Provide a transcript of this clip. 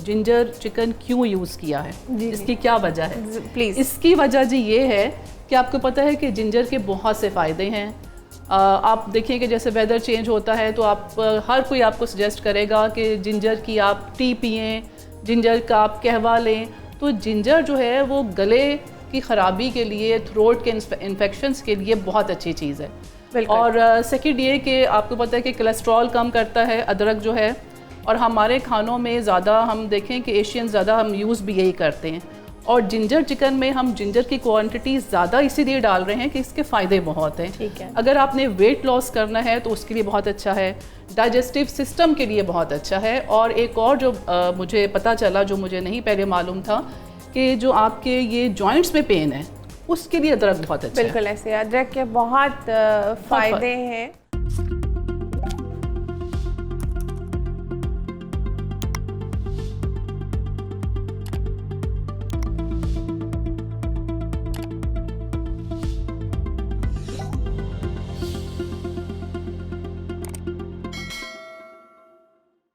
Ginger chicken क्यों use किया है, इसकी क्या वजह है? प्लीज़। इसकी वजह जी ये है कि आपको पता है कि जिंजर के बहुत से फ़ायदे हैं। आप देखिए कि जैसे वेदर चेंज होता है तो आप हर कोई आपको सजेस्ट करेगा कि जिंजर की आप टी पिएं, जिंजर का आप कहवा लें। तो जिंजर जो है वो गले की ख़राबी के लिए, थ्रोट के इन्फेक्शंस के लिए बहुत अच्छी चीज़ है। और सेकंड ये कि आपको पता है कि कोलेस्ट्रॉल कम करता है अदरक जो है, और हमारे खानों में ज़्यादा हम देखें कि एशियन ज़्यादा हम यूज़ भी यही करते हैं। और जिंजर चिकन में हम जिंजर की क्वांटिटी ज़्यादा इसीलिए डाल रहे हैं कि इसके फ़ायदे बहुत हैं। ठीक है। अगर आपने वेट लॉस करना है तो उसके लिए बहुत अच्छा है, डाइजेस्टिव सिस्टम के लिए बहुत अच्छा है। और एक और जो मुझे पता चला, जो मुझे नहीं पहले मालूम था, कि जो आपके ये जॉइंट्स में पेन है उसके लिए अदरक बहुत अच्छा है। बिल्कुल ऐसे अदरक के बहुत फ़ायदे हैं।